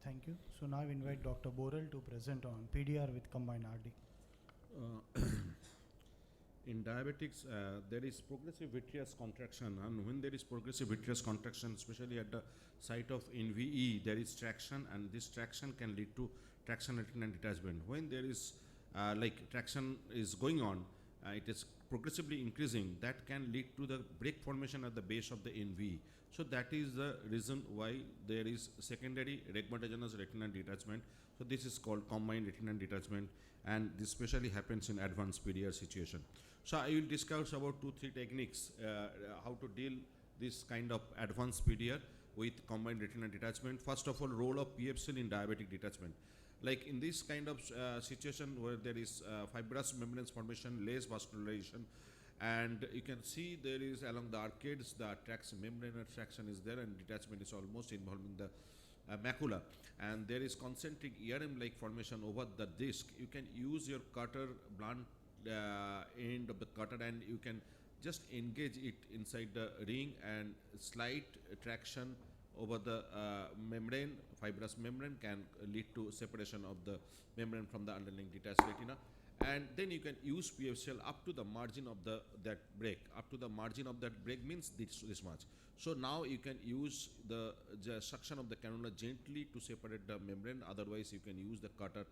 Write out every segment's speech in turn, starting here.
Thank you. So now I invite Dr. Boral to present on PDR with combined RD. In diabetics, there is progressive vitreous contraction, and when there is progressive vitreous contraction, especially at the site of NVE, there is traction, and this traction can lead to traction retinal detachment. When there is like traction is going on, it is progressively increasing, that can lead to the break formation at the base of the NVE. So that is the reason why there is secondary rhegmatogenous retinal detachment. So this is called combined retinal detachment, and this especially happens in advanced PDR situation. So I will discuss about 2-3 techniques how to deal this kind of advanced PDR with combined retinal detachment. First of all, role of PFCL in diabetic detachment. Like in this kind of situation where there is fibrous membrane formation, less vascularization, and you can see there is along the arcades the membrane attraction is there, and detachment is almost involving the macula, and there is concentric ERM like formation over the disc. You can use your cutter, blunt end of the cutter, and you can just engage it inside the ring, and slight traction over the membrane, fibrous membrane, can lead to separation of the membrane from the underlying detached retina. And then you can use PFCL up to the margin of that break. Up to the margin of that break means this much. So now you can use the suction of the cannula gently to separate the membrane. Otherwise, you can use the cutter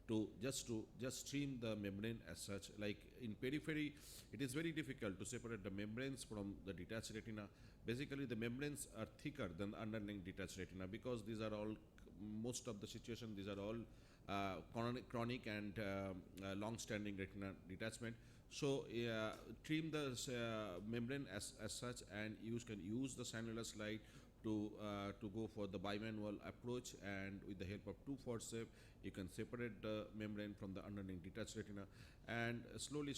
to just trim the membrane as such. Like in periphery, it is very difficult to separate the membranes from the detached retina. Basically, the membranes are thicker than the underlying detached retina, because these are all, most of the situation, these are all chronic and long-standing retina detachment. So trim the membrane as such, and you can use the cannula slide to go for the bimanual approach, and with the help of 2 forceps you can separate the membrane from the underlying detached retina, and slowly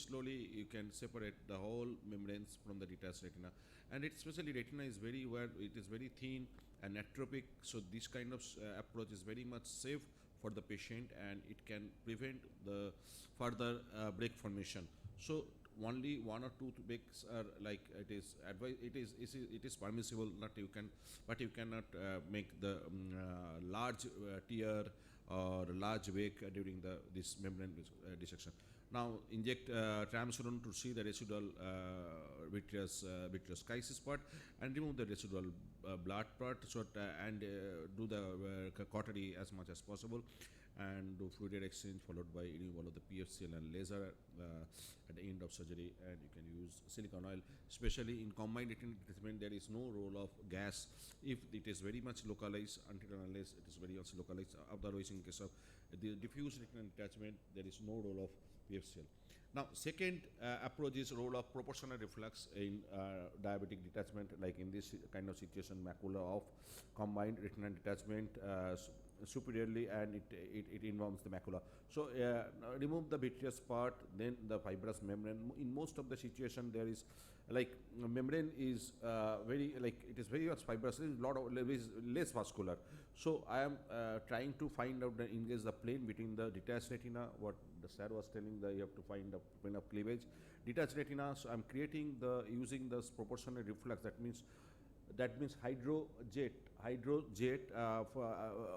you can separate the whole membranes from the detached retina. And especially retina is very where it is very thin and atrophic, so this kind of approach is very much safe for the patient, and it can prevent the further break formation. So only 1 or 2 breaks are like it is advised. It is permissible, not you can, but you cannot make the large tear or large break during this membrane dissection. Now inject triamcinolone to see the residual vitreous crisis part, and remove the residual blood part. So and do the cautery as much as possible, and do fluid exchange followed by removal of the PFCL and laser at the end of surgery. And you can use silicone oil. Especially in combined retinal detachment, there is no role of gas if it is very much localized, until unless it is very much localized. Otherwise, in case of the diffuse retinal detachment, there is no role of PFCL. Now, second approach is role of proportional reflux in diabetic detachment. Like in this kind of situation, macula of combined retinal detachment superiorly, and it involves the macula. So remove the vitreous part, then the fibrous membrane. In most of the situation, there is like membrane is very, like it is very much fibrous, there is lot of less vascular. So I am trying to find out the engage the plane between the detached retina, what the sir was telling, that you have to find the plane of cleavage, detached retina. So I'm creating using this proportional reflux. That means hydrojet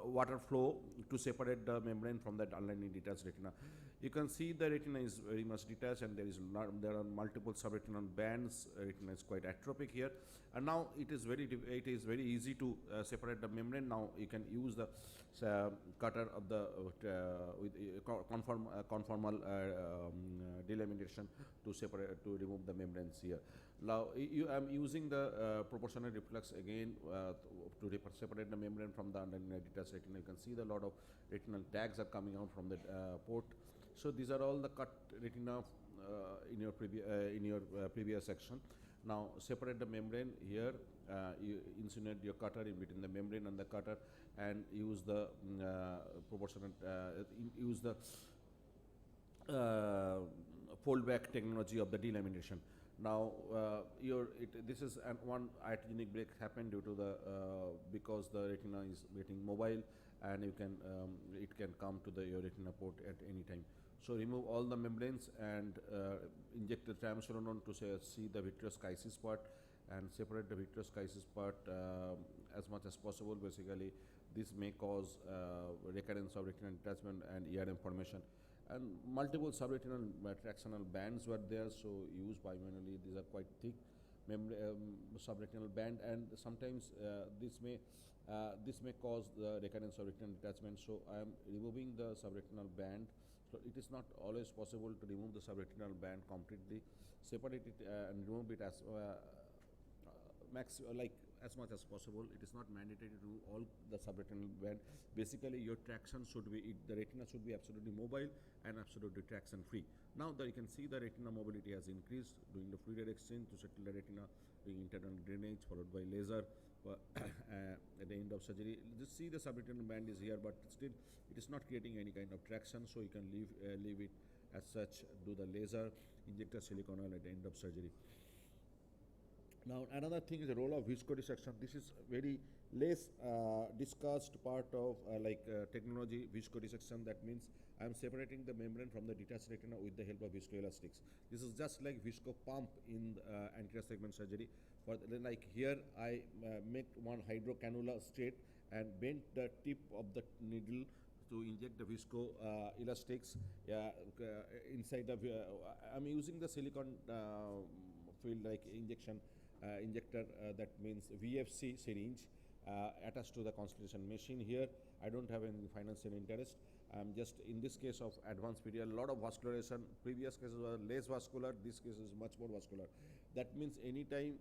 water flow to separate the membrane from that underlying detached retina. You can see the retina is very much detached, and there are multiple subretinal bands. Retina is quite atrophic here, and now it is very easy to separate the membrane. Now you can use the cutter of the with conformal delimitation to remove the membranes here. Now I am using the proportional reflux again to separate the membrane from the underlying detached retina. You can see the lot of retinal tags are coming out from the port. So these are all the cut retina in your previous section. Now separate the membrane here. You insinuate your cutter in between the membrane and the cutter, and use the proportional use the fold back technology of the delimitation. Now this is one iatrogenic break happened due to the because the retina is getting mobile, and you can it can come to your retina port at any time. So remove all the membranes, and inject the triamcinolone to see the vitreous crisis part, and separate the vitreous crisis part as much as possible. Basically, this may cause recurrence of retinal detachment and ERM formation. And multiple subretinal tractional bands were there, so used bimanually. These are quite thick subretinal band, and sometimes this may cause the recurrence of retinal detachment. So I am removing the subretinal band. So it is not always possible to remove the subretinal band completely. Separate it and remove it as as much as possible. It is not mandatory to do all the subretinal band. Basically, your traction should be, the retina should be absolutely mobile and absolutely traction free. Now that you can see the retina mobility has increased, doing the fluid exchange to settle the retina, doing internal drainage followed by laser at the end of surgery. Just see the subretinal band is here, but still it is not creating any kind of traction, so you can leave it as such, do the laser, inject a silicone oil at the end of surgery. Now another thing is the role of viscodissection. This is very less discussed part of technology, viscodissection. That means I am separating the membrane from the detached retina with the help of viscoelastics. This is just like visco pump in anterior segment surgery. But like here I make one hydro cannula straight and bend the tip of the needle to inject the visco elastics inside the. I'm using the silicone field like injector, that means VFC syringe attached to the constellation machine. Here I don't have any financial interest. I'm just in this case of advanced PDR, a lot of vascularization. Previous cases were less vascular, this case is much more vascular. That means anytime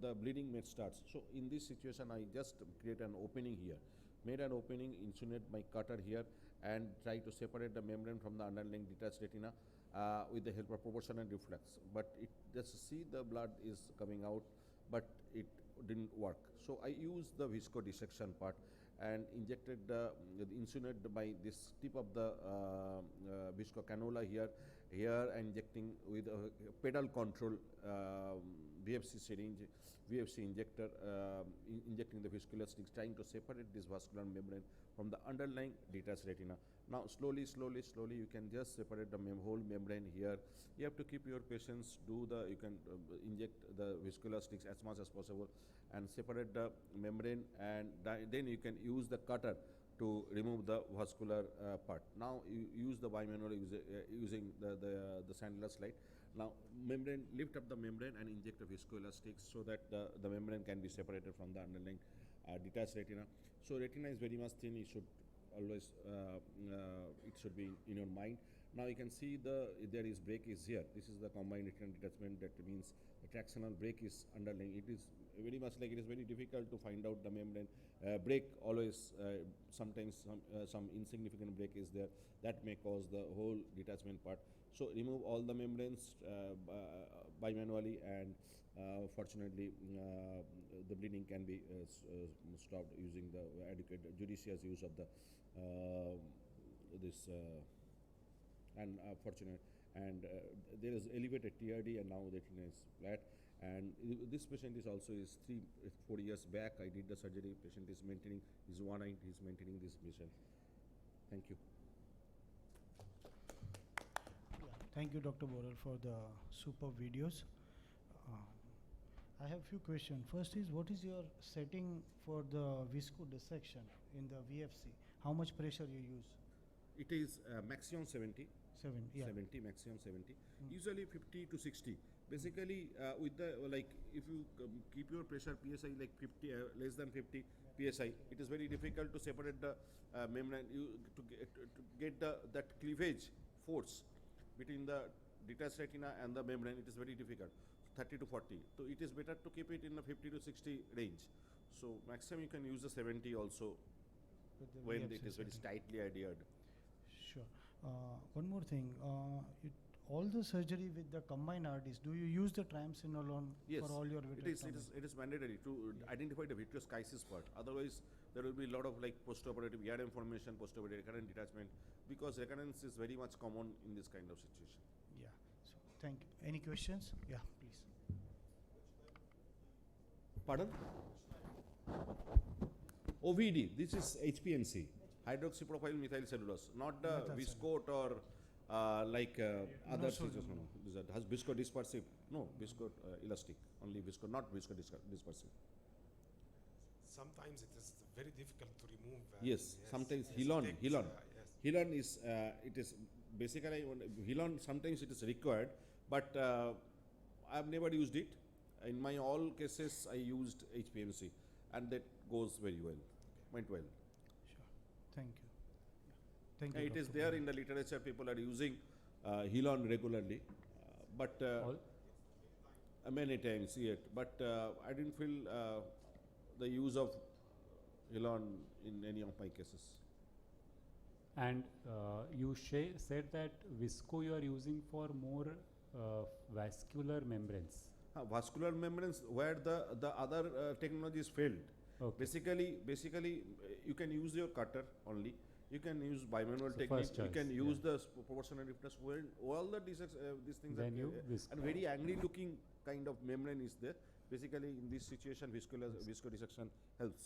the bleeding may start. So in this situation I just create an opening here, made an opening, insunate my cutter here and try to separate the membrane from the underlying detached retina with the help of proportional reflex. But it just see the blood is coming out, but it didn't work. So I used the viscodissection part and injected insulated by this tip of the visco cannula here injecting with a pedal control VFC syringe, VFC injector, injecting the viscoelastics, trying to separate this vascular membrane from the underlying detached retina. Now slowly you can just separate the whole membrane here. You have to keep your patients, you can inject the viscoelastics as much as possible and separate the membrane, and then you can use the cutter to remove the vascular part. Now you use the bimanual using the sandler slide. Now lift up the membrane and inject the viscoelastics so that the membrane can be separated from the underlying detached retina. So retina is very much thin. It should always it should be in your mind. Now you can see there is break is here. This is the combined retinal detachment. That means the tractional break is underlying. It is very much like it is very difficult to find out the membrane break. Always sometimes some insignificant break is there that may cause the whole detachment part. So remove all the membranes bimanually, and fortunately the bleeding can be stopped using the adequate judicious use of the and fortunate, and there is elevated TRD, and now the retina is flat. And this patient is also 4 years back I did the surgery. Patient is maintaining his one eye, he is maintaining this vision. Thank you. Thank you, Dr. Boral, for the superb videos. I have few questions. First is, what is your setting for the visco dissection in the VFC? How much pressure you use? It is maximum 70. 70, maximum 70. Usually 50 to 60. Basically, with the if you keep your pressure PSI like 50, less than 50 PSI, it is very difficult to separate the membrane. To get that cleavage force between the detached retina and the membrane, it is very difficult. 30 to 40. So it is better to keep it in the 50 to 60 range. So maximum you can use the 70 also when it is very tightly adhered. Sure. One more thing. All the surgery with the combined RDs, do you use the triamcinolone for all your vitrectomy? It is mandatory to identify the vitreous chisis part. Otherwise, there will be a lot of postoperative ERM formation, postoperative recurrent detachment, because recurrence is very much common in this kind of situation. Yeah. So thank you. Any questions? Yeah, please. Pardon? OVD. This is HPMC, hydroxypropyl methyl cellulose, not the viscot or other features. No. That has visco dispersive. No, visco elastic. Only visco, not visco dispersive. sometimes it is very difficult to remove. Yes, sometimes yes, Hilon, it takes, Hilon. yes. Hilon is, it is basically, Hilon sometimes it is required, but I have never used it. In my all cases, I used HPMC, and that goes very well, went well. Sure. Thank you. Thank you. It is Dr. there Boral. in the literature, people are using Hilon regularly, but many times yet, but I didn't feel the use of Hilon in any of my cases. And you said that visco you are using for more vascular membranes. Vascular membranes where the other technologies failed. Okay. Basically, you can use your cutter only. You can use bimanual So technique. first You choice, can use yeah. the proportional stiffness. When all the these things Then you are visco. and very angry looking kind of membrane is there. Basically, in this situation, visco dissection helps.